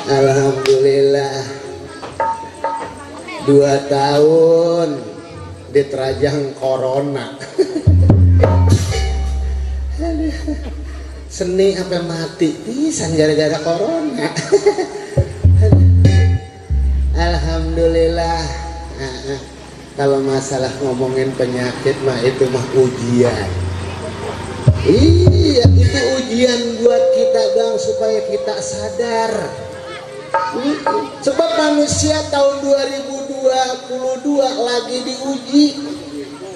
Alhamdulillah 2 tahun diterajang corona. Seni sampai mati pisan gara-gara corona. Alhamdulillah. Kalau masalah ngomongin penyakit mah itu mah ujian. Iya, itu ujian buat kita Bang, supaya kita sadar. Sebab manusia tahun 2022 lagi diuji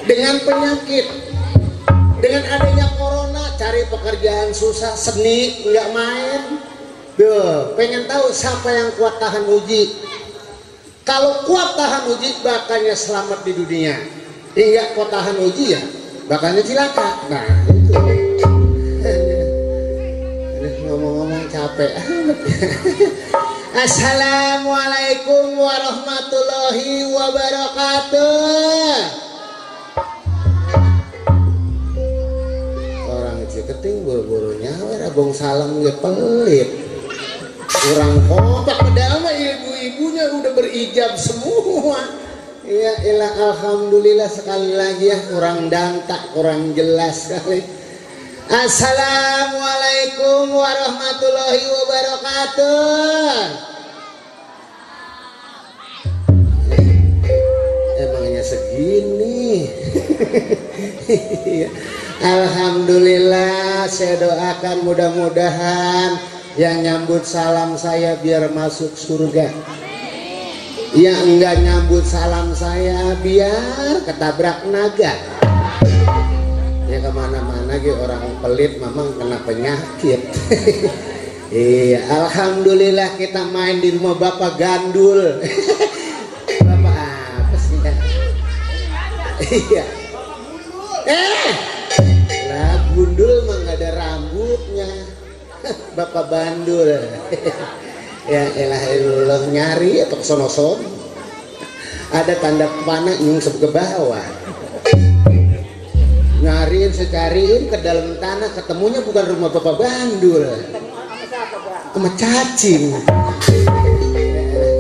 dengan penyakit. Dengan adanya corona, cari pekerjaan susah, seni nggak main. Duh, pengen tahu siapa yang kuat tahan uji. Kalau kuat tahan uji, bakalnya selamat di dunia. Hingga kuat tahan uji ya, bakalnya cilaka. Nah, itu. Ngomong-ngomong capek. Assalamualaikum warahmatullahi wabarakatuh. Orang Ciketing buru-buru nyawer bong salam ge pelit. Kurang kompak padahal mah ibu-ibunya udah berijab semua. Ya ilah alhamdulillah sekali lagi ya kurang dantak, kurang jelas sekali. Assalamualaikum warahmatullahi wabarakatuh. Emangnya segini. Alhamdulillah, saya doakan mudah-mudahan yang nyambut salam saya biar masuk surga. Yang enggak nyambut salam saya biar ketabrak naga. Ya kemana-mana gitu orang pelit memang kena penyakit. Iya, alhamdulillah kita main di rumah Bapak Gandul. Bapak apa sih ya? Iya. Lah gundul mah nggak ada rambutnya. Bapak Bandul. Ya elah elah nyari atau sono-sono. Ada tanda panah nyungsep ke bawah. Nyariin secariin ke dalam tanah ketemunya bukan rumah Bapak Bandul. Sama cacing.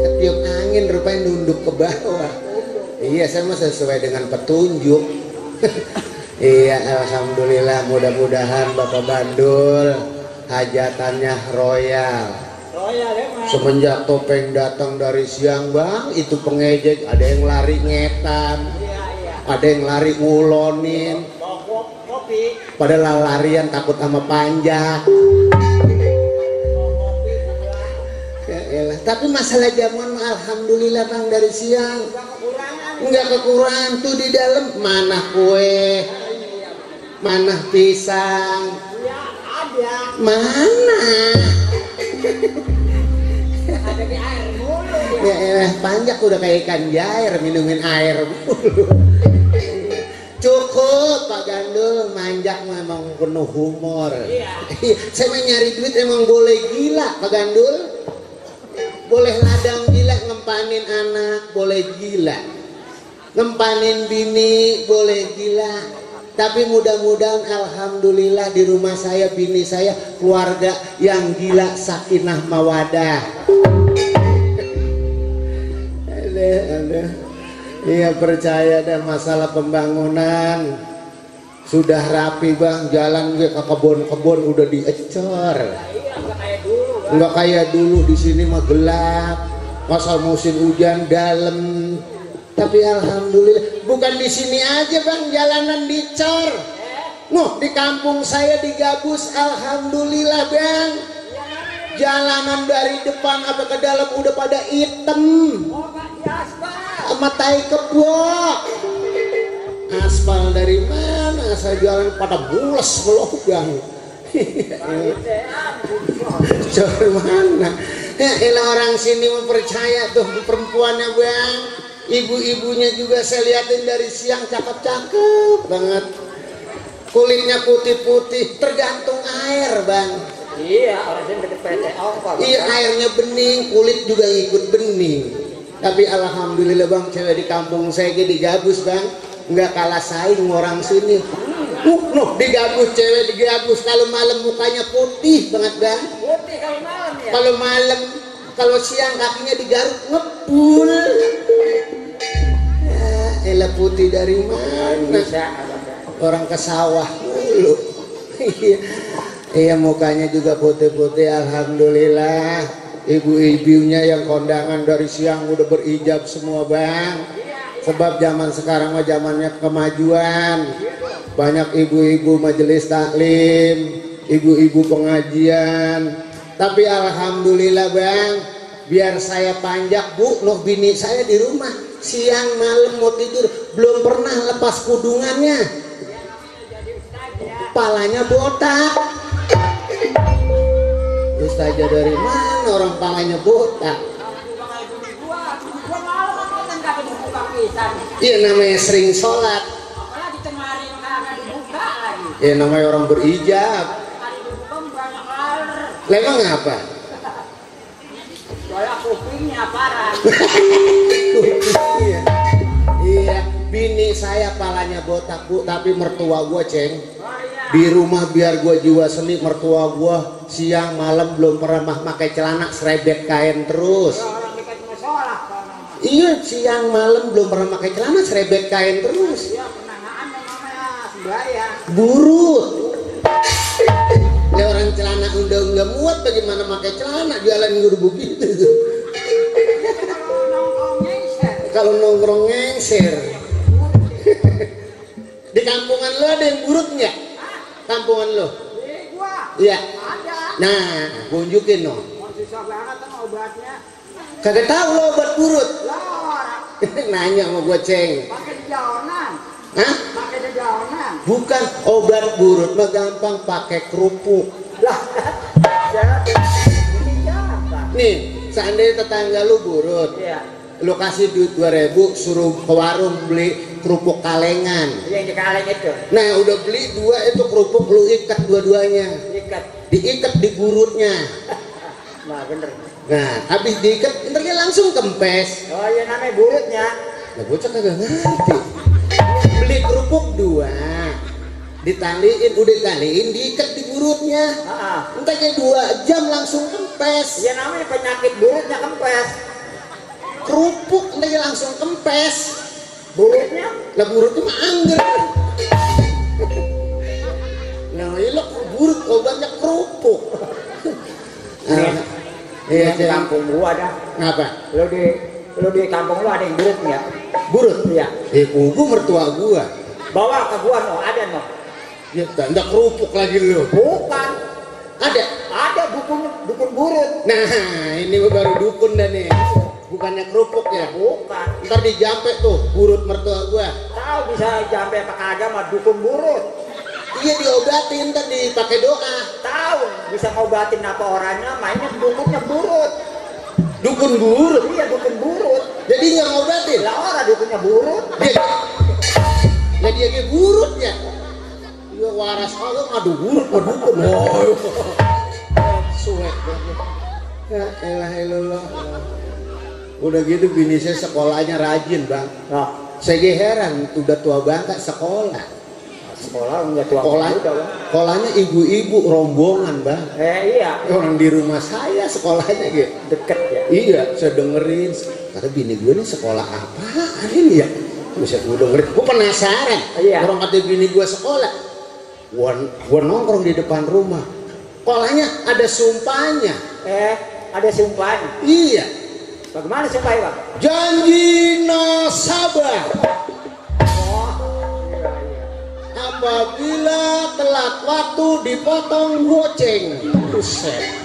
Ketiup angin rupanya nunduk ke bawah. Iya saya mah sesuai dengan petunjuk. Iya alhamdulillah mudah-mudahan Bapak Bandul hajatannya royal. Semenjak Topeng datang dari siang bang itu pengejek, ada yang lari ngetan, ada yang lari ngulonin, padahal larian takut sama panjang. Ya elah. Tapi masalah jamuan alhamdulillah bang dari siang nggak kekurangan tuh di dalam. Mana kue, mana pisang, mana ada di air mulu ya panjak udah kayak ikan jair minumin air mulu. Cukup Pak Gandul, manjak memang penuh humor. Saya mau nyari duit emang boleh gila Pak Gandul, boleh ladang gila ngempanin anak, boleh gila ngempanin bini, boleh gila. Tapi mudah-mudahan alhamdulillah di rumah saya bini saya keluarga yang gila sakinah mawadah. Iya percaya dan masalah pembangunan sudah rapi bang, jalan ke kebun-kebun udah diecor. Nggak kayak dulu di sini mah gelap, pasal musim hujan dalam. Tapi alhamdulillah bukan di sini aja bang jalanan dicor. Nuh di kampung saya di Gabus alhamdulillah bang. Jalanan dari depan apa ke dalam udah pada hitam. Sama tai kebok. Aspal dari mana? Saya jalan pada bules belum bang. Cor mana? Ya elah orang sini mempercaya tuh perempuannya bang. Ibu-ibunya juga saya liatin dari siang cakep-cakep banget. Kulitnya putih-putih, tergantung air bang. Iya, orang sini deket PTO. Iya, airnya bening, kulit juga ikut bening. Tapi alhamdulillah bang, cewek di kampung saya di Gabus bang, nggak kalah saing orang sini. Di Gabus cewek di Gabus kalau malam mukanya putih banget bang. Putih kalau malam ya. Kalau malam, kalau siang kakinya digaruk ngepul. Elah putih dari mana? Orang ke sawah dulu. Iya mukanya juga putih-putih alhamdulillah. Ibu-ibunya yang kondangan dari siang udah berijab semua bang. Sebab zaman sekarang mah zamannya kemajuan. Banyak ibu-ibu majelis taklim, ibu-ibu pengajian. Tapi alhamdulillah bang, biar saya panjak bu, noh bini saya di rumah. Siang malam mau tidur belum pernah lepas kudungannya, palanya botak. Ustazah dari mana orang palanya botak? Iya namanya sering sholat. Iya namanya orang berijab. Memang apa? Soalnya kupingnya parah. Iya, bini saya palanya botak bu, tapi mertua gua ceng. Di rumah biar gua jiwa seni, mertua gua siang malam belum pernah pakai celana, serebet kain terus. Orang dekat musola. Iya, siang malam belum pernah pakai celana, serebet kain terus. Iya, penangaan namanya sembahyang. Burut. Ya orang celana udah nggak muat, bagaimana pakai celana jalan udah begitu. Kalau nongkrong ngengser. Kalau nongkrong ngengser. Di kampungan lo ada yang burut nggak? Kampungan lo? Di gua. Iya. Ada. Nah, gua unjukin no. Mau susah banget kan obatnya. Kagak tahu lo obat burut. Lor. Nanya sama gua ceng. Pakai dedaunan. Hah? Pakai dedaunan. Bukan obat burut, mah gampang pakai kerupuk. Lah. Ini siapa? Nih, seandainya tetangga lu burut, Iya. lu kasih duit 2.000, suruh ke warung beli kerupuk kalengan. Yang di kaleng itu. Nah, udah beli 2 itu kerupuk, lu ikat dua-duanya. Ikat. Diikat di burutnya. Nah, bener. Nah, habis diikat, ntar dia langsung kempes. Oh, iya namanya burutnya. Nah, bocah kagak ngerti. Beli kerupuk 2, ditaliin, udah taliin, diikat di burutnya. Heeh. Entah kayak 2 jam langsung kempes. Iya namanya penyakit burutnya kempes. Kerupuk entah dia langsung kempes. Burutnya? Lah burutnya mah angger. Nah, ini lo burut obatnya kerupuk. Iya, di kampung gua dah. Ngapa? Lu di kampung lu ada yang burut nggak? Burut? Iya. Gua mertua gua. Bawa ke gua no, ada no. Ya, tanda kerupuk lagi lu. Bukan. Ada Dukun burut. Nah, ini baru dukun dah nih. Bukannya kerupuk ya? Bukan. Ntar dijampe tuh burut mertua gua. Tahu bisa sampai apa kagak mah dukun burut. Iya, diobatin ntar dipakai doa. Tahu bisa ngobatin apa orangnya, mainnya dukunnya burut. Dukun burut. Iya dukun burut. Jadi nggak ngobatin. Lah orang dukunnya burut. Dia kayak burut ya. Iya waras kalau ngadu burut mah dukun. Oh. Suwek. Ya elah. Udah gitu bini saya sekolahnya rajin, Bang. Nah, Saya heran, udah tua banget sekolah. sekolah enggak tua Sekolah, muda, Bang. sekolahnya ibu-ibu rombongan, Bang. Iya, Orang di rumah saya sekolahnya gitu. deket ya. Iya, saya dengerin. Kata bini gue nih sekolah apaan ini ya? Bisa gue dengerin. Gue penasaran. Iya. Orang kata bini gue sekolah. Gue nongkrong di depan rumah. Sekolahnya ada sumpahnya. Ada sumpahnya. Iya. Bagaimana sumpahnya, Bang? Janji nasabah. Oh, iya. Apabila telat waktu dipotong goceng. Buset.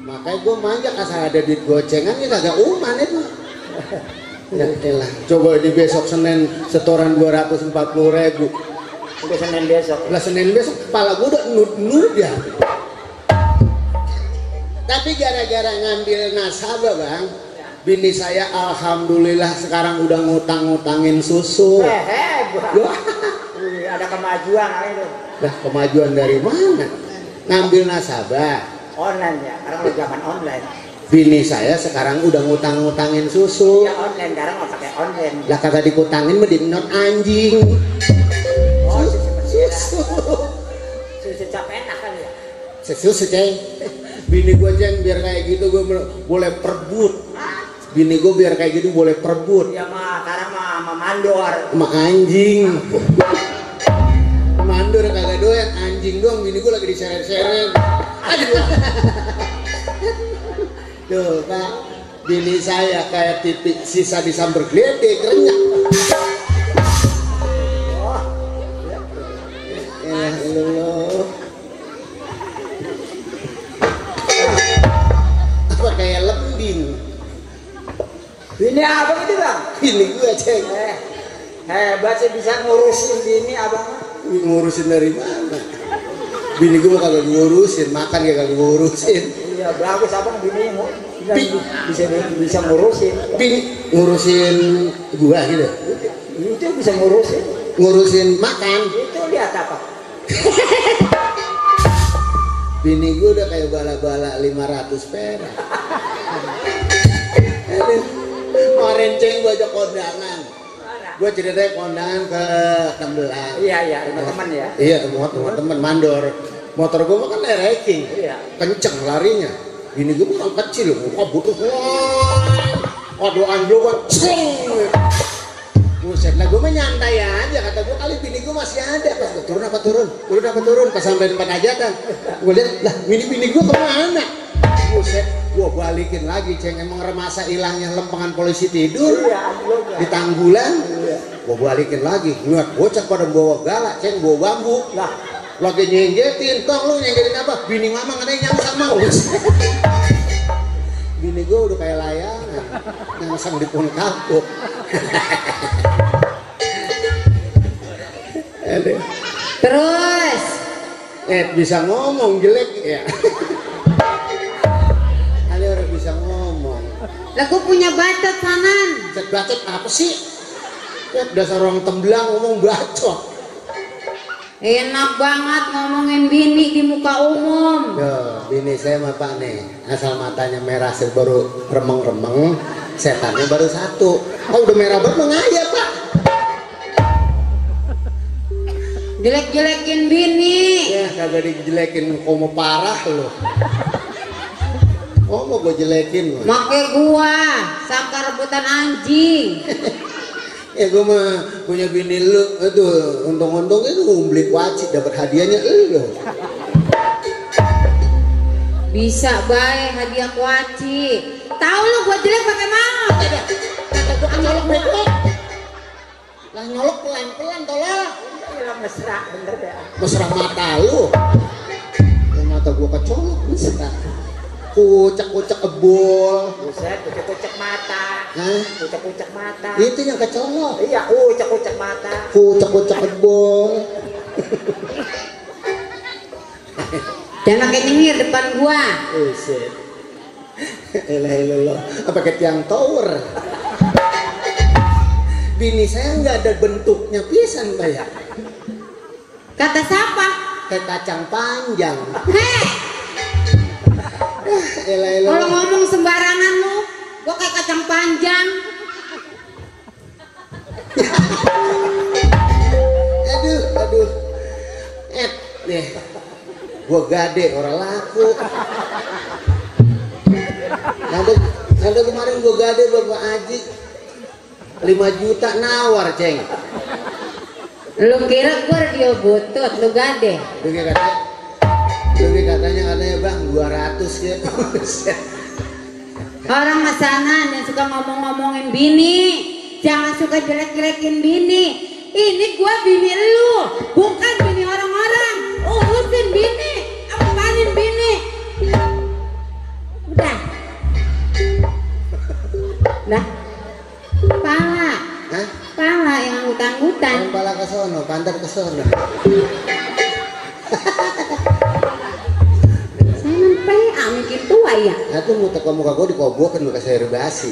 Makanya gue manja asal ada duit gocengan ya kagak uman itu. Ya elah. Coba di besok Senin setoran 240.000. Udah Senin besok. Lah Senin besok kepala gue udah nud ya. Tapi gara-gara ngambil nasabah, Bang, bini saya alhamdulillah sekarang udah ngutang-ngutangin susu. Wah. Ada kemajuan itu. Lah kemajuan dari mana? Ngambil nasabah. Online ya, sekarang udah zaman online. Bini saya sekarang udah ngutang-ngutangin susu. Ya online, sekarang mau pakai online. Lah kagak dikutangin mah not anjing. Oh, susu Susu cap enak kali ya. Susu ceng. Bini gue ceng biar kayak gitu gue boleh perbut. Bini gue biar kayak gitu boleh perbut. Ya mah, sekarang mah mandor. Sama anjing. Mandor kagak doyan, anjing doang. Bini gue lagi diseret-seret. Aduh. Tuh Pak, bini saya kayak titik sisa disamber gledek renyah. Oh, Allah. Apa kayak lembing? ini abang itu, Bang. Bini gue ceng. Hebat sih bisa ngurusin bini abang. Ngurusin dari mana? Bini gue kagak ngurusin, makan ya kagak ngurusin. Iya, bagus abang bini bisa ngurusin. Bini ngurusin gua gitu. Itu bisa ngurusin. Ngurusin makan. Itu lihat apa? Bini gue udah kayak bala-bala 500 perak. Kemarin ceng gue ajak kondangan. Gua ceritanya kondangan ke 16. Iya, rumah teman ya. Iya, rumah teman mandor. Motor gua mah kan racing. Iya. Kenceng larinya. Ini gua bukan kecil, gua butuh. Waduh anjlo gua. Buset, lah gue mah nyantai aja, kata gue kali bini gue masih ada. Pas gue turun, pas sampai tempat hajatan gue lihat, lah bini gue kemana? Buset, gue balikin lagi, ceng, emang remasa hilangnya lempengan polisi tidur di Tanggulan. Gue balikin lagi, ngeliat bocah pada bawa galak, ceng, bawa bambu lah, lagi nyenggetin. Tong lu nyenggetin apa? Bini mama katanya nyangsang mau. Bini gue udah kayak layangan nyangsang di pohon kapuk. Terus bisa ngomong jelek ya. Ali orang bisa ngomong. lah gue punya bacot sanan. Bacot apa sih? Dasar orang temblang ngomong bacot. Enak banget ngomongin bini di muka umum. Yo, bini saya mah Pak nih, asal matanya merah baru remeng-remeng, setannya baru satu. Oh udah merah banget mengaya Pak. Jelek-jelekin bini. Ya kagak dijelekin, kau mau parah lo. Oh mau gue jelekin lo. Make gua sangka rebutan anjing. Ya gue mah punya bini lu, aduh untung-untung itu beli kuaci dapat hadiahnya lu. Bisa baik hadiah kuaci. Tahu lu gua jelek pakai mau. Kata gue nyolok beko. Lah nyolok pelan-pelan tolong. Mesra bener ya. Mesra mata lu. Yang mata gue kecolok mesra. Kucek-kucek ebol. Buset, kucek-kucek mata. Hah? Kucek-kucek mata. Itu yang kecolok. Iya, kucek-kucek mata. Kucek-kucek ebol. Jangan pakai nyengir depan gua. Buset. Elah. Apa kayak tiang tower? Bini saya nggak ada bentuknya pisan kayak. Kata siapa? Kayak kacang panjang. Heh, Elah. kalau ngomong sembarangan lu, gua kayak kacang panjang. Aduh. Nih. Gua gade orang laku. Nanti kemarin gua gade Bapak Haji 5 juta nawar, ceng. Lu kira gua radio butut, lu gade. Katanya bang 200 ya. Orang masanan yang suka ngomong-ngomongin bini, jangan suka jelek-jelekin bini. Ini gua bini lu, bukan bini orang-orang. Urusin bini, apanin bini. Udah. Lah. Pala. Hah? Pala yang anggut-anggutan. Kepala ke sono, pantat ke sono. Mikir tua ya. Nah tuh muka gue dikobokin lu kasih air basi.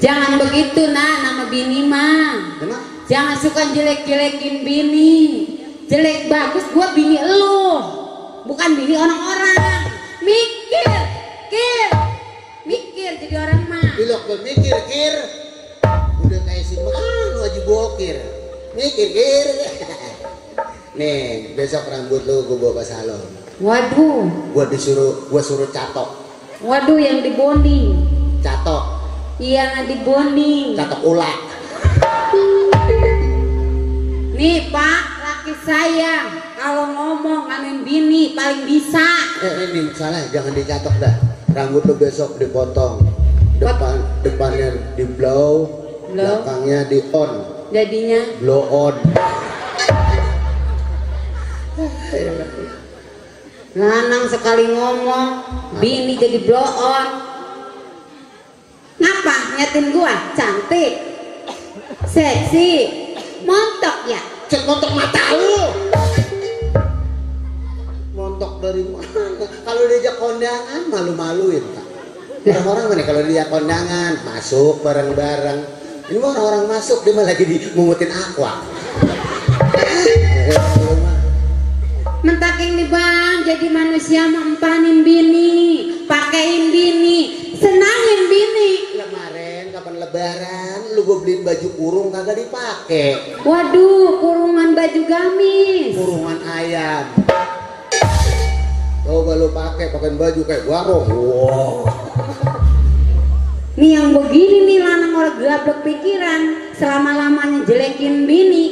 Jangan begitu nama bini mah. Kenapa? Jangan suka jelek-jelekin bini. Jelek bagus gua bini lu, bukan bini orang-orang. Mikir jadi orang mah. Bilok bermikir kir. Udah kayak si lu aja bokir. Mikir kir. Nih besok rambut lu gue bawa ke salon. Waduh. Gua suruh catok. Waduh yang di bonding. Catok. Iya nggak di bonding. Catok ulak. Nih Pak, laki saya kalau ngomong ngamen bini paling bisa. Ini salah, jangan dicatok dah. Rambut lu besok dipotong. Depannya di blow, belakangnya di on. Jadinya Blow on. lanang sekali ngomong, bini jadi blow on. Ngapa nyatin gua? Cantik, seksi, montok ya? Cek montok mata lu. Montok dari mana? Kalau diajak kondangan malu-maluin Pak. Orang-orang mana kalau diajak kondangan masuk bareng-bareng. Ini mah orang-orang masuk dia malah lagi dimungutin aqua. Mentaking nih bang, jadi manusia mempanin bini, pakein bini, senangin bini. Kemarin kapan lebaran lu gue beliin baju kurung kagak dipakai. Waduh, kurungan baju gamis. Kurungan ayam. Coba lu pakai baju kayak warung. Wow. Nih yang begini nih lanang orang gablek pikiran, selama-lamanya jelekin bini.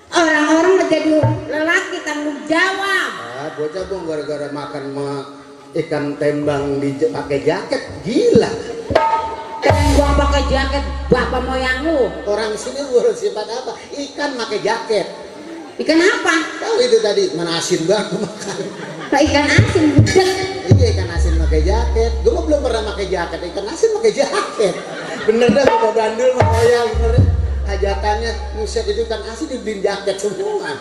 Orang-orang udah jadi lelaki tanggung jawab. Ah, bocah bong gara-gara makan ikan tembang pakai jaket, gila. Keren gua pakai jaket bapak moyang lu. Orang sini lu sifat apa? Ikan pakai jaket. Ikan apa? Tahu itu tadi mana asin banget makan. Pak ikan asin budak. Iya ikan asin pakai jaket. Gue mah belum pernah pakai jaket. Ikan asin pakai jaket. Bener dah bapak bandul mah moyang bener. Hajatannya muset itu ikan asin dibeliin jaket semua.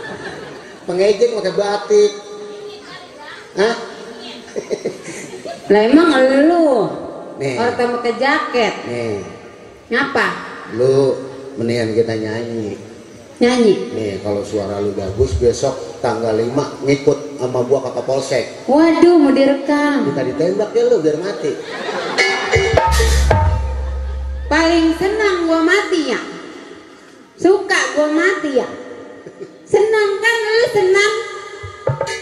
Pengejek pakai batik. Hah? Lah emang lu Nih. orang pakai jaket. Nih, Ngapa? lu mendingan kita nyanyi. Nyanyi. Nih, kalau suara lu bagus besok tanggal 5 ngikut sama gua ke Kapolsek. Waduh, mau direkam. Kita ditembak ya lu biar mati. Paling senang gua mati ya. Suka gua mati ya. Senang kan lu senang.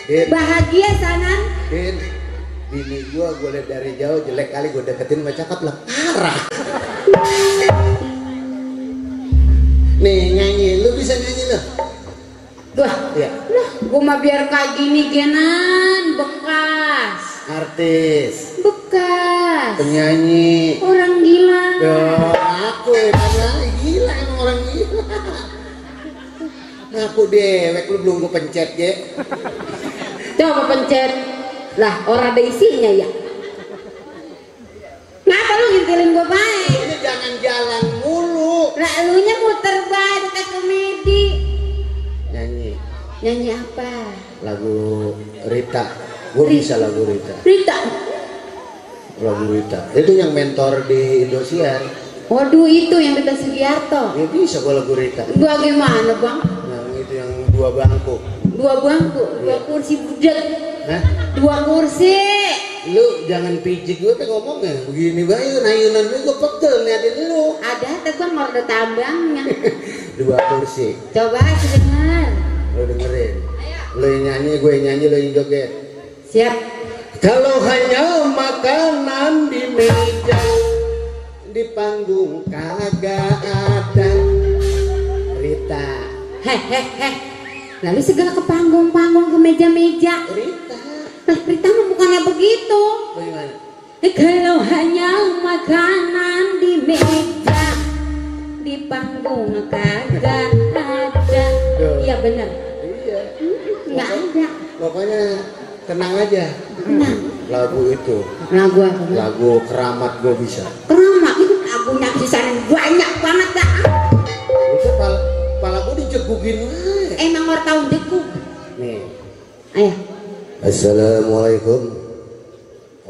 Din, Bahagia sanan. Din, bini gua liat dari jauh jelek kali gua deketin sama cakep lah. Parah. Nih nyanyi, lu bisa nyanyi lu? Wah, Iya. lah, gua mah biar kayak gini genan bekas. Artis, Bekas. penyanyi. Orang gila. Yo, aku karena gila emang orang gila. Aku dewek lu belum gua pencet ya. Coba pencet. Lah, orang ada isinya ya. Kenapa lu ngintilin gua baik? Ini jangan jalan mulu. Lah, elunya muter baik kayak komedi. Nyanyi Nyanyi apa? lagu Rita. Gua bisa lagu Rita. Rita. Lagu Rita. Itu yang mentor di Indosiar. Waduh, itu yang Rita Sugiarto. Ya bisa gua lagu Rita. Bagaimana, Bang? Yang itu yang 2 bangku. 2 bangku, 2 kursi budak. Hah? 2 kursi. Lu jangan pijik gue pengen ngomongnya begini bayu nayunan lu gue pegel liatin lu. Ada tekan mau ada tambangnya. 2 kursi. Coba dengar. Lu dengerin. Lu yang nyanyi, gue yang nyanyi, lu yang joget. Siap. Kalau hanya makanan di meja, di panggung kagak ada. Rita. Hehehe. Lalu segala ke panggung-panggung ke meja-meja. Rita. Lah, Rita mah bukannya begitu. Bagaimana? Kalau hanya makanan di meja, di panggung kagak ada. Iya bener. Iya. Nggak ada. Pokoknya tenang aja. Nah, Lagu itu, lagu apa? lagu Keramat gue bisa. Keramat itu lagunya kisaran banyak banget dah. Itu kepala gue dijegugin aja. Emang orang tahu deku. Nih. Ayah. Assalamualaikum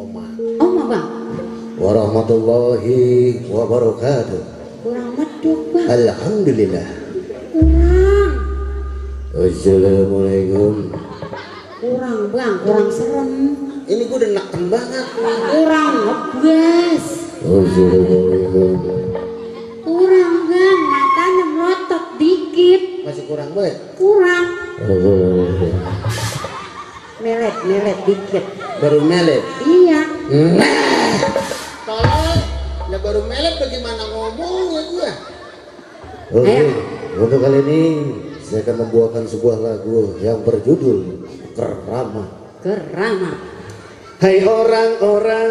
Oh, Bang. warahmatullahi wabarakatuh. Kurang medok, Bang. Alhamdulillah. Kurang. Assalamualaikum. Kurang, Bang. Kurang serem. Ini gue udah neken banget. Kurang ngebes. Assalamualaikum. Kurang, Bang. Matanya melotot dikit. Masih kurang banget. Kurang. Melet dikit. Baru melet. Iya. Tolong. Nah baru melet bagaimana ngomongnya gue? Oke, untuk kali ini saya akan membawakan sebuah lagu yang berjudul Keramat. Keramat. Hai orang-orang.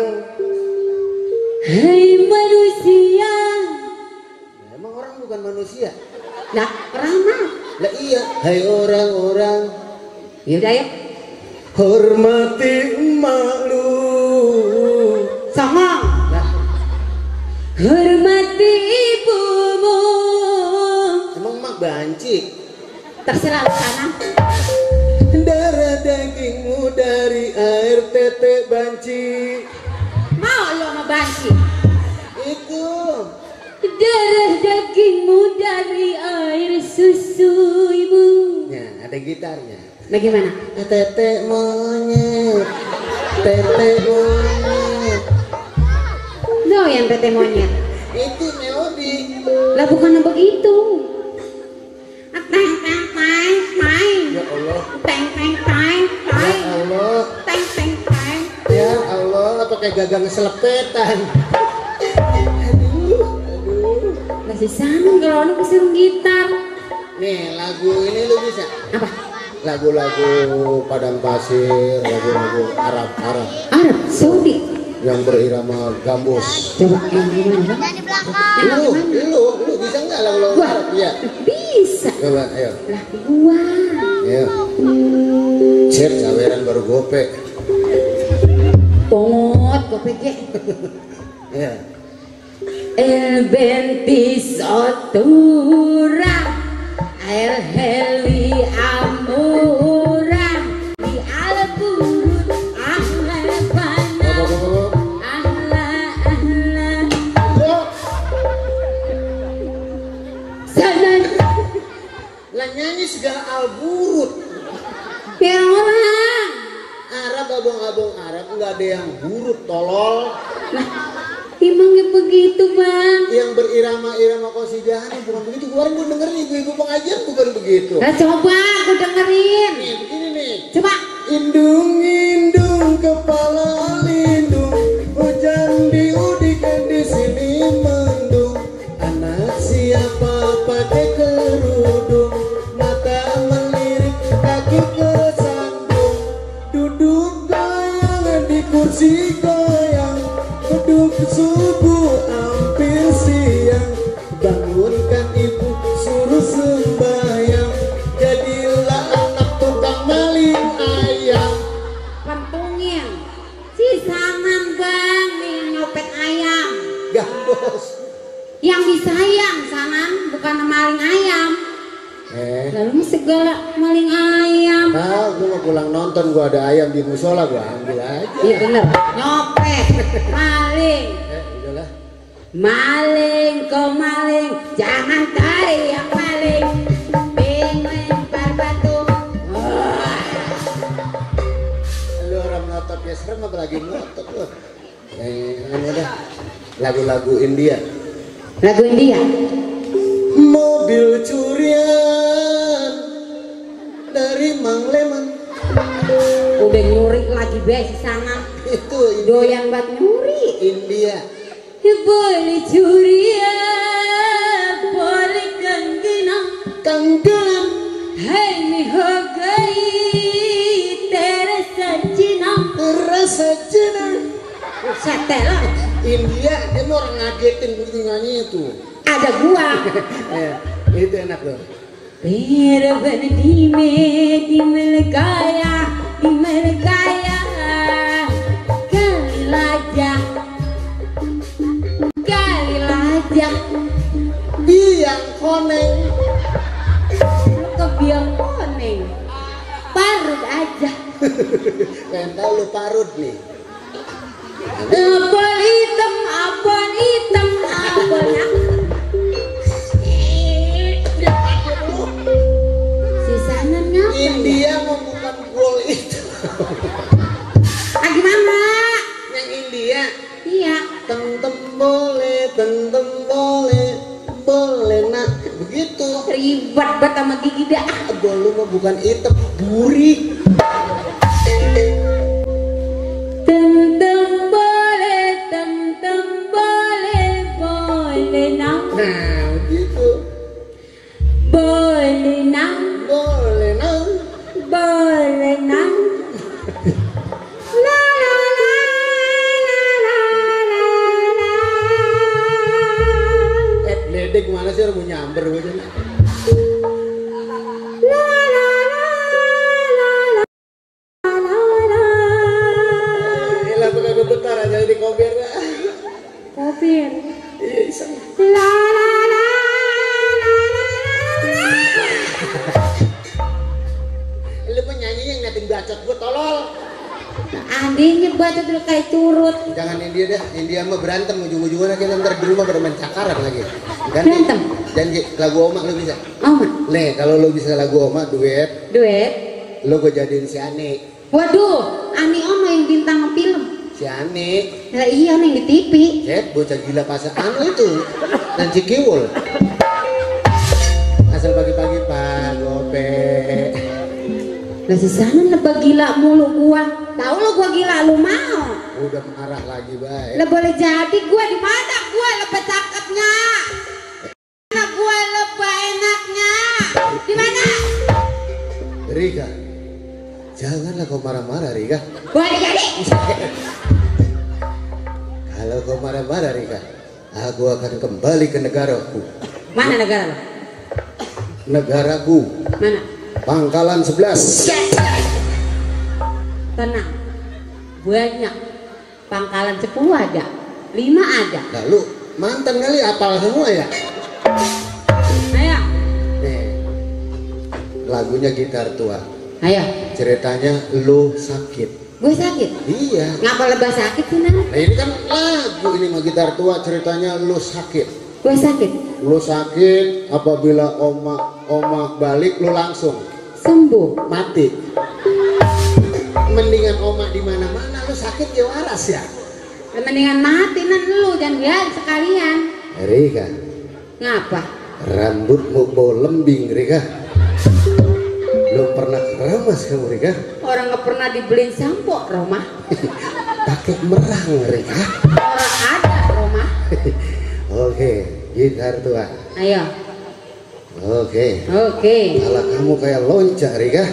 Hai manusia. Emang orang bukan manusia? Lah, keramat. Lah iya. Hai orang-orang. Yaudah ya. Hormati emak lu. Songong. Lah, Hormati ibumu. emang emak banci? Terserah lu sana. Darah dagingmu dari air tete banci. Mau lu sama banci? Itu. Darah dagingmu dari air susu ibu. Nah, ada gitarnya. Bagaimana? Tete monyet. Tete monyet. Lo yang tete monyet. Itu melodi. Lah bukan begitu. Teng teng teng teng. Ya Allah. Teng teng teng Ya teng. Allah. Teng teng teng. Ya Allah, apa kayak gagang selepetan. Aduh. Masih sama kalau lu kesuruh gitar. Nih, lagu ini lu bisa. Apa? Lagu-lagu padang pasir, lagu-lagu Arab Arab Saudi. yang berirama gambus. Coba yang gimana? Bang? Lu bisa nggak lagu Gua? Arab? Iya. Bisa. Coba, ayo. Lah gua. Ayo. Cep, saweran baru gope. Pongot gua pikir. Iya. El Bentisotura El Heli Amura Di Al-Burud Ahla Bana Ahla Sana Lah nyanyi segala alburut. Ya orang Arab, abang-abang Arab nggak ada yang burut, tolol. Lah emangnya begitu bang. Yang berirama-irama kosidahan bukan begitu. Kemarin gue denger nih ibu-ibu pengajian bukan begitu. Lah coba aku dengerin. Nih begini nih. Coba. Indung-indung kepala lindung, hujan diudikan di sini mendung. Anak siapa pakai kerudung, mata melirik kaki kesandung. Duduk goyang di kursi goyang, duduk subuh hampir siang. Bangunkan ibu suruh sembahyang, jadilah anak tukang maling ayam. Pantungin si Saman bang nih nyopet ayam. Gambos. Yang disayang Saman bukan maling ayam. Lalu segala maling ayam. Tahu gue mau pulang nonton, gue ada ayam di musola, gue ambil aja. Iya bener. Nyopet maling. Udahlah. Maling kau maling, jangan teriak maling. Lempar batu. Lu orang melotot ya serem apa lagi melotot lu? Yang ada lagu-lagu India. Lagu India. Mobil curian dari Mang Leman. Udah nyuri lagi besi sana. Itu Doyan bat nyuri. India. Boleh curian, boleh kenggenang. Kanggelam. Hai mi ho gayi terasa jinang. Rasa jenang. Satela. India dia mau orang ngagetin begitu nyanyi itu. Ada gua. Ya, itu enak loh. Perban dime legaya kali lajang Biang koneng. lu ke biang koneng parut aja. Pengen tahu lu parut nih. Apel hitam si sana ngapa ya? India membuka gol itu. Ah gimana? Yang India Iya. tentem boleh nak begitu. Ribet banget sama gigi dah. Gol lu mah bukan hitam, burik. Tentem boleh nang. Nah begitu. Boleh nang. Boleh nak. Boleh nang. La la la la la la la. Ledek mana sih orang mau nyamber gue jadi. La la la la la la. Lah pakai gebetar aja di kober. Kopir. Iya iseng. La la la la la. Lu penyanyi yang ngatin bacot gue tolol. Adiknya baca dulu kayak curut. Jangan India dah, India mah berantem ujung-ujungnya kita ntar di rumah bermain cakaran lagi. Berantem? Janji lagu Oma lu bisa. Oma. Nih kalau lu bisa lagu Oma duet, Duet. lu gue jadiin si Ani. Waduh, Ani Oma yang bintang film. Si Ani, Lah iya nih di TV. Cep bocah gila pasar anu itu dan Cikiwul. asal pagi-pagi Pak Gope. Lah sesana lebah gila mulu gua. Tahu lo gua gila lu mau. Udah marah lagi baik. Lah boleh jadi gua di mana gua lebah cakepnya. Mana gua lebah enaknya. Di mana? Rika. Janganlah kau marah-marah Rika. Boleh jadi. Kalau kau marah-marah Rika, aku akan kembali ke negaraku. Mana negara lo? Negaraku. Mana? Pangkalan 11. Tenang. Banyak. Pangkalan 10 ada. 5 ada. Lalu mantan kali apal semua ya? Ayo. Nih. Lagunya gitar tua. Ayo. Ceritanya lu sakit. Gue sakit. Iya. Ngapa lebah sakit sih Nan? Nah ini kan lagu ini mah gitar tua ceritanya lu sakit. Gue sakit. Lu sakit apabila omak balik lu langsung Sembuh. mati. Mendingan omak di mana-mana lu sakit ya waras ya. Mendingan mati Nan lu jangan biar sekalian. Rika, Ngapa? rambutmu bau lembing Rika. Lu pernah keramas kamu Rika? Orang nggak pernah dibeliin sampo Roma. Pakai merang Rika. Orang ada Roma. Oke, gitar tua. Ayo. Oke. Oke. Kalau kamu kayak loncat Rika.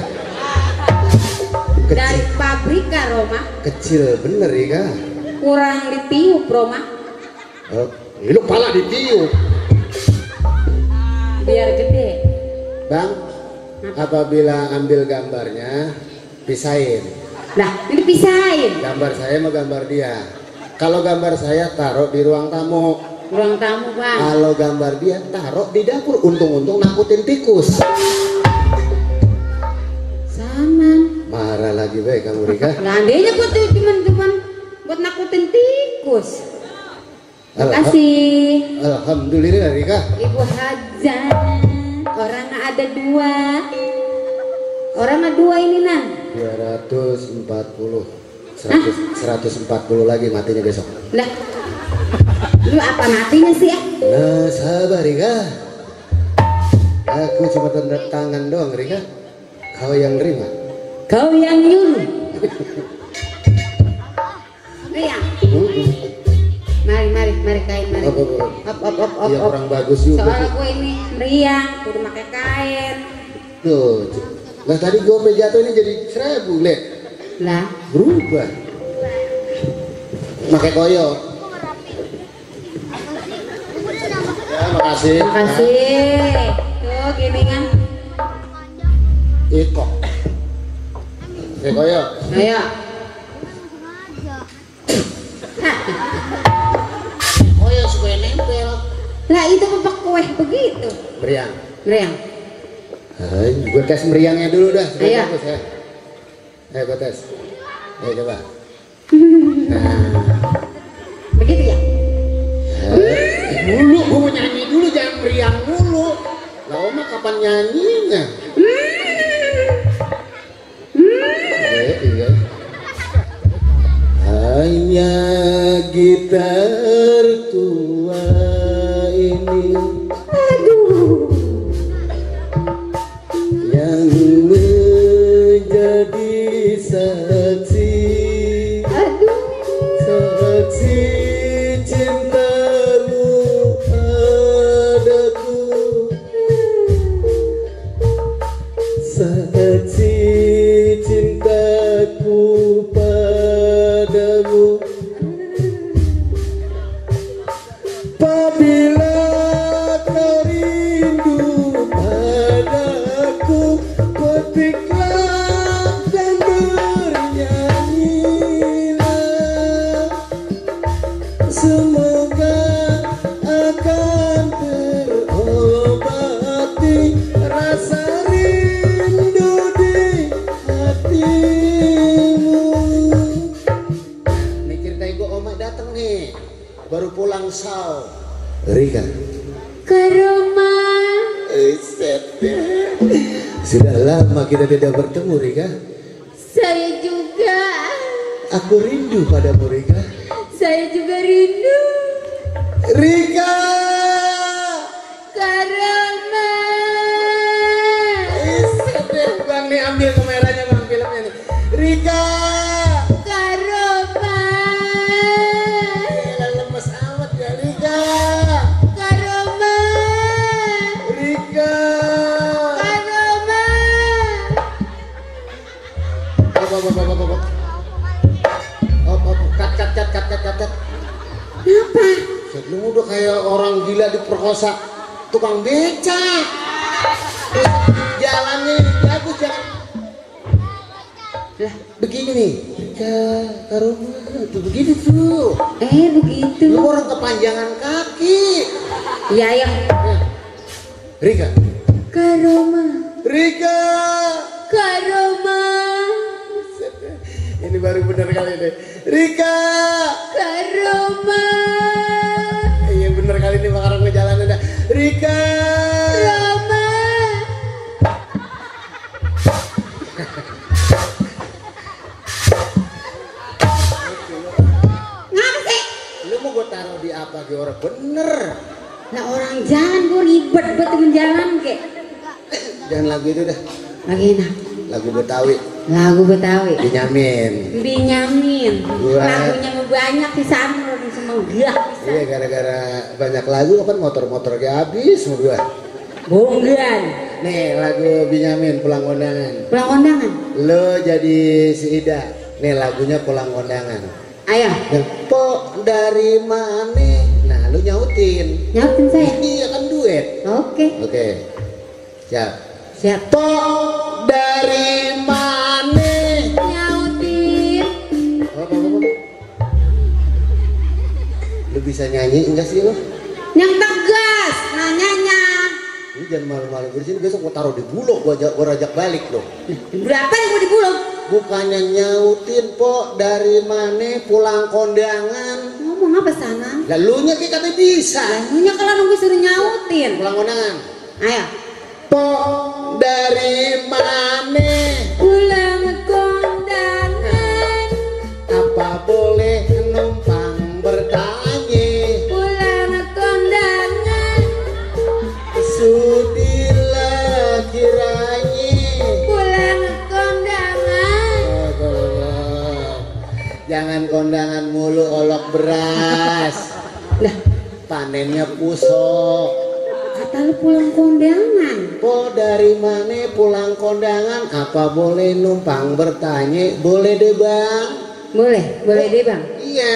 Dari pabrika Roma. Kecil bener Rika. Kurang ditiup Roma. Oh, lu pala ditiup. Biar gede. Bang, apabila ambil gambarnya, pisahin. Nah, ini pisahin. Gambar saya sama gambar dia. Kalau gambar saya taruh di ruang tamu. Ruang tamu Bang. Kalau gambar dia taruh di dapur. Untung-untung nakutin tikus. Sama. Marah lagi baik kamu Rika. Nah, dia buat cuman buat nakutin tikus. Makasih. Alhamdulillah Rika. Ibu Hajan. Orang ada 2. Orang ada 2 ini Nan. 240. 140 lagi matinya besok. Lah. Lu apa matinya sih ya? Nah sabar Rika. Aku cuma tanda tangan doang Rika. Kau yang nerima. Kau yang nyuruh. Riang. Mari kain mari. Op. Iya orang bagus juga. Soalnya gue ini meriang, udah pakai kain. Tuh. Nah tadi gue jatuh ini jadi 1000 Le. Lah. Berubah. Pakai koyok. Ya makasih. Makasih. Tuh gini kan. Iko. Pakai koyok. Ayo. Koyok supaya nempel. Lah itu apa kue begitu? Meriang. Meriang. Hai, gue tes meriangnya dulu dah. Ayo. Bagus, ya. Ayo gue tes. Ayo coba. Begitu ya? Dulu gue mau nyanyi dulu, jangan meriang dulu. Lah Oma kapan nyanyinya? Iya. Hanya gitar tua ini. Aduh. Yang menjadi saksi. Aduh. Saksi cintamu padaku. Saksi cintaku padamu. Apabila kau rindu padaku, petiklah dan bernyanyilah. Semoga akan terobati rasa rindu di hatimu. Nih ceritanya gue Oma dateng nih, baru pulang Sal. Rika. Ke rumah. Sudah lama kita tidak bertemu Rika. Saya juga. Aku rindu padamu Rika. Saya juga rindu. Rika. Karama. Kenapa? Lu udah kayak orang gila diperkosa tukang beca. Jalannya bagus jangan. Lah begini nih. Karoma tuh begitu tuh. Begitu. Lu orang kepanjangan kaki. Iya ya. Rika. Karoma. Rika. Karoma. Ini baru bener kali ini. Rika. Karoma. Iya bener kali ini bakaran ngejalanin dah. Rika. Roma. Ngapa sih? Lu mau gue taruh di apa ge orang bener? Nah orang jalan gue ribet buat temen jalan kek. Jangan lagu itu dah. Lagi enak. Lagu Betawi. Lagu Betawi. Binyamin. Binyamin. Gua- Lagunya mah banyak di sana orang semua gak bisa. Iya gara-gara banyak lagu kan motor-motor gak habis sama gua. Bonggan. Nih lagu Binyamin Pulang Kondangan. Pulang kondangan. Lo jadi si Ida. Nih lagunya Pulang Kondangan. Ayo. Pok dari mana? Nah lu nyautin. Nyautin saya. Iya kan duet. Oke. Oke. Siap. Siap. Pok dari mana? Nyautin. Apa? Lu bisa nyanyi enggak sih lo? Yang tegas nanyanya. Ini jangan malu-malu di sini, besok gua taruh di bulog, gua rajak balik dong. Berapa yang mau dibulung? Bukannya nyautin pok dari mana pulang kondangan. Ngomong apa sana? Lalunya kita katanya bisa. Lagunya kalau nunggu suruh nyautin. Pulang kondangan. Ayo. Pok dari mana? Pulang kondangan. Apa boleh numpang bertanya? Pulang kondangan. Sudilah kiranya. Pulang kondangan. Jangan kondangan mulu olok beras. Lah, Panennya pusok. kata lu pulang kondangan. Po dari mana pulang kondangan? Apa boleh numpang bertanya? Boleh deh bang. Boleh deh bang. Iya.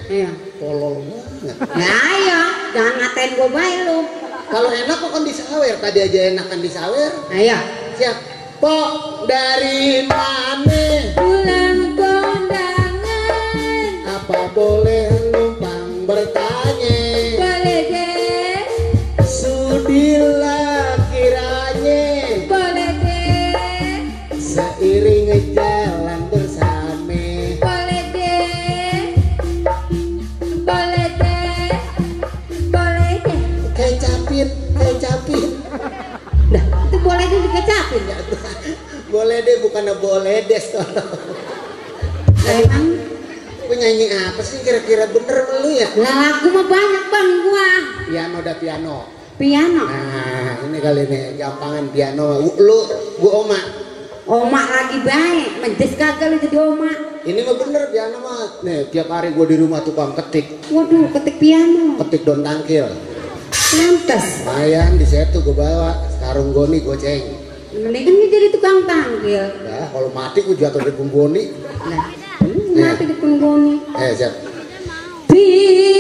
Ayo. Tolol banget. Ya ayo, jangan ngatain gue baik lu. Kalau enak kok kan disawer. Tadi aja enak kan disawer. Ayo. Siap. Po dari mana? Pulang kondangan. Apa boleh numpang bertanya? Boleh deh. Sudilah kiranya. Boleh deh. Seiring jalan bersama. Boleh deh. Boleh deh. Boleh deh. Kecapin. Dah, itu boleh deh dikecapin. Boleh deh bukannya boleh des tolong. Emang Penyanyi apa sih kira-kira bener lu ya? lah lagu mah banyak bang gua. Piano dah piano. Piano. Nah ini kali ini gampangan piano. Lu gua oma. Oma lagi baik, menjes kagak lu jadi oma. Ini mah bener piano mah. Nih tiap hari gua di rumah tukang ketik. Waduh, ketik piano. Ketik don tangkil. Lantas. Lumayan di situ gua bawa. Sekarung goni goceng. Mendingan dia jadi tukang tangkil. Nah kalau mati gua jatuh dari bumboni. Nah, mati di penggoni. Siap.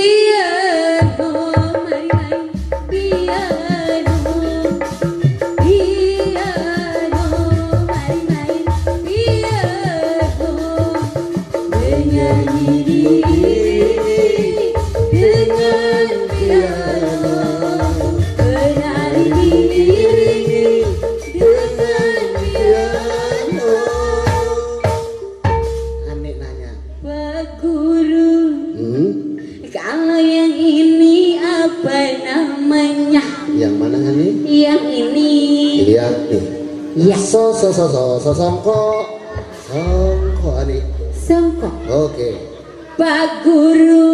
Piano, mari main piano. Piano, mari main piano. Menyanyi diri dengan piano. Menari diri dengan piano. Aneh nanya. Pak Guru, kalau yang ini apa namanya? Yang mana Ani? Yang ini. Iya nih. Iya. Songko Ani. Songkok. Oke. Pak Guru,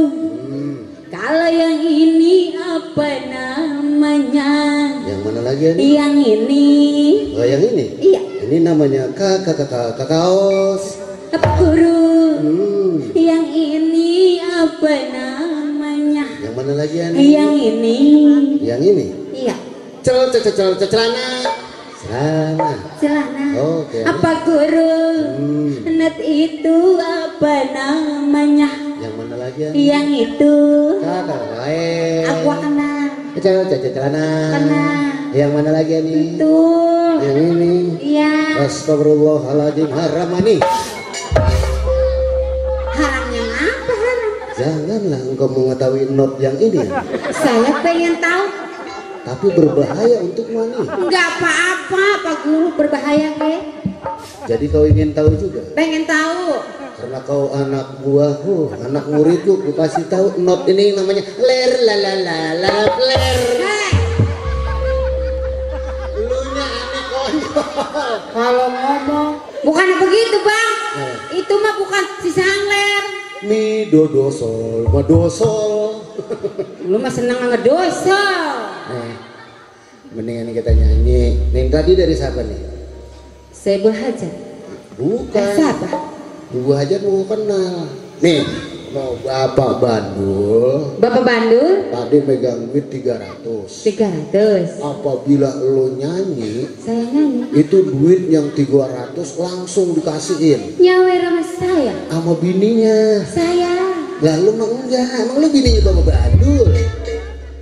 kalau yang ini apa namanya? Yang mana lagi Ani? Yang ini. Oh yang ini? Iya. Ini namanya kakaos. Pak Guru, Hmm. yang ini apa namanya? Yang mana lagi Ani? Yang ini. Yang ini? Iya. Celana. Celana. Oke. Apa Guru? Net itu apa namanya? Yang Yang mana lagi ya? Yang itu. Kakak lain. Aku kenal. Caca celana. Kenal. Yang mana lagi nih? Itu. Yang ini. Iya. Astagfirullahaladzim, haram nih. Haramnya apa haram? Janganlah engkau mengetahui not yang ini. Saya pengen tahu. Tapi berbahaya untuk mani. Enggak apa-apa, Pak Guru, berbahaya ke? Jadi kau ingin tahu juga? Pengen tahu. Karena kau anak buahku, anak muridku, ku pasti tahu not ini namanya ler la la la la ler. Hei, Lunya aneh konyol. kalau ngomong bukan begitu, Bang. Itu mah bukan si sangler. Mi do do sol, ma do sol. Lu mah seneng ngedosa. Mendingan kita nyanyi. Nih tadi dari siapa nih? Saya berhajar. Bukan. Siapa? Ibu aja mau kenal. Nih, mau Bapak Bandul. Bapak Bandul? Tadi megang duit 300. 300. Apabila lo nyanyi, Saya nyanyi. itu duit yang 300 langsung dikasihin Nyawer sama saya. sama bininya. Saya. Lah lu mah enggak, emang lu bininya Bapak Bandul.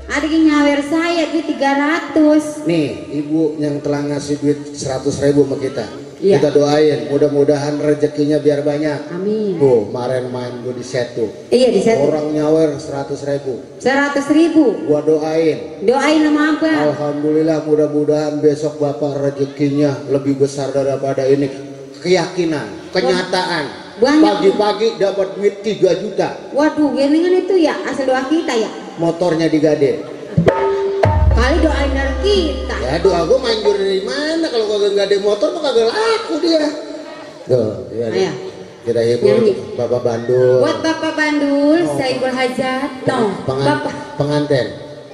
Ada yang nyawer saya duit 300. Nih, ibu yang telah ngasih duit 100.000 sama kita. Iya. Kita doain, mudah-mudahan rezekinya biar banyak. Amin. Tuh, kemarin main gue di setu. Iya di sana. Orang nyawer 100.000. 100.000. Gua doain. Doain sama Abang. Alhamdulillah, mudah-mudahan besok Bapak rezekinya lebih besar daripada ini. Keyakinan, kenyataan. Banyak. Pagi-pagi dapat duit 3 juta. Waduh, geningan itu ya asal doa kita ya. Motornya digade. Kali doain dari kita. Ya doa gue manjur dari mana, kalau kagak gade motor mah kagak laku dia. Tuh, iya deh. Ayo. Kita hibur Nyanyi. Bapak Bandul. Buat Bapak Bandul, saya berhajat. No, Bapak Penganten.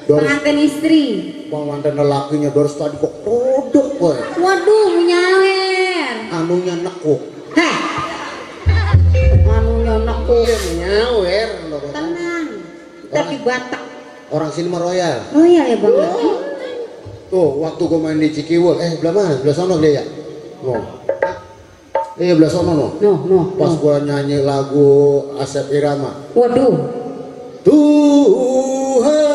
Doris, pengantin istri. penganten lelakinya Doris tadi kok kodok boy. Waduh, menyawer. Anunya nekuk. Heh. Anunya nekuk. Iya menyawer. Tenang. Tapi Batak. Orang sini mah royal. Royal ya Bang. Tuh waktu gue main di Cikiwul, belah mana? Belah sono dia ya? No. Iya belah sono no. No. Pas gue nyanyi lagu Asep Irama. Waduh. Tuhan.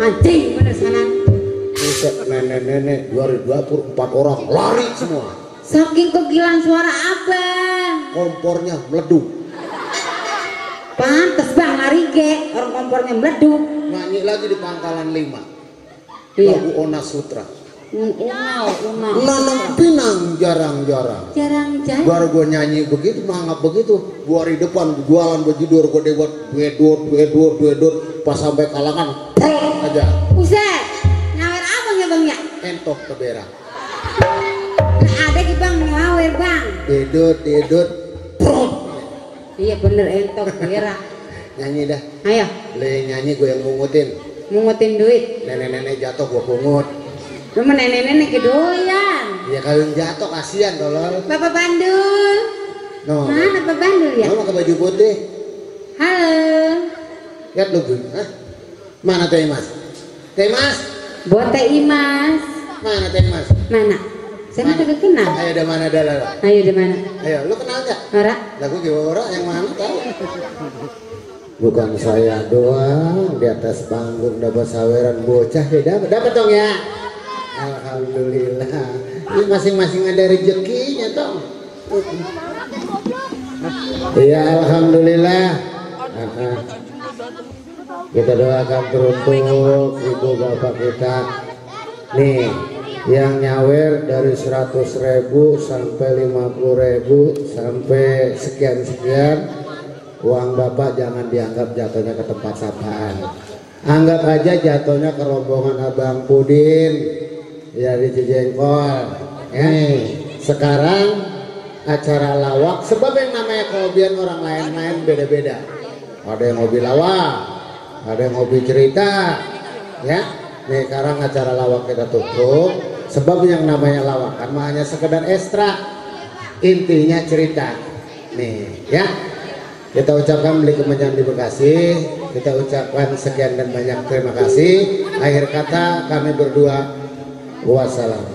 Anjing bener sanan. Buset, nenek-nenek 2024 orang lari semua. Saking kegilaan suara Abang. Kompornya meleduk. Pantes Bang lari ge, orang kompornya meleduk. Nyanyi lagi di Pangkalan 5. Iya. Lagu Ona Sutra. Unau. Nanam pinang jarang-jarang. Jarang-jarang. Baru gue nyanyi begitu, mangap begitu. Gue hari depan jualan baju dur, gue debat duedur. Pas sampai kalangan, prok aja. Buset, nyawer abang ya Bang ya? Entok ke berak. Ada di Bang nyawer Bang. Dedut, prok. Iya bener entok berak. Nyanyi dah. Ayo, Le nyanyi gue yang mungutin. mungutin duit. Nenek-nenek jatuh gue pungut. Lu mah nenek-nenek kedoyan. Ya kalau yang jatuh kasihan tolol. Bapak Bandul. No. Mana Bapak Bandul ya? Lo pakai baju putih. Halo. Lihat lu gue. Hah? Mana Teh Mas? Teh Mas? Buat Teh Imas. Mana Teh Mas? Mana? Saya mah kagak kenal. Ayo ada mana dah lah. Ayo di mana? Ayo, lu kenal nggak? Ora? Lagu Gewora yang mana tahu? Bukan saya doang di atas panggung dapat saweran bocah ya dapat dong ya. Alhamdulillah. Ini masing-masing ada rezekinya dong. Iya alhamdulillah. Kita doakan teruntuk ibu bapak kita. Nih yang nyawer dari 100.000 sampai 50.000 sampai sekian. Uang bapak jangan dianggap jatuhnya ke tempat sapaan. Anggap aja jatuhnya ke rombongan Abang Pudin ya di Cijengkol. Sekarang acara lawak, sebab yang namanya kelebihan orang lain-lain beda-beda. Ada yang hobi lawak, ada yang hobi cerita, ya. Nih sekarang acara lawak kita tutup. Sebab yang namanya lawakan mah hanya sekedar ekstra, intinya cerita. Nih, ya. Kita ucapkan beli kemenangan di Bekasi. Kita ucapkan sekian dan banyak terima kasih. Akhir kata kami berdua wassalam.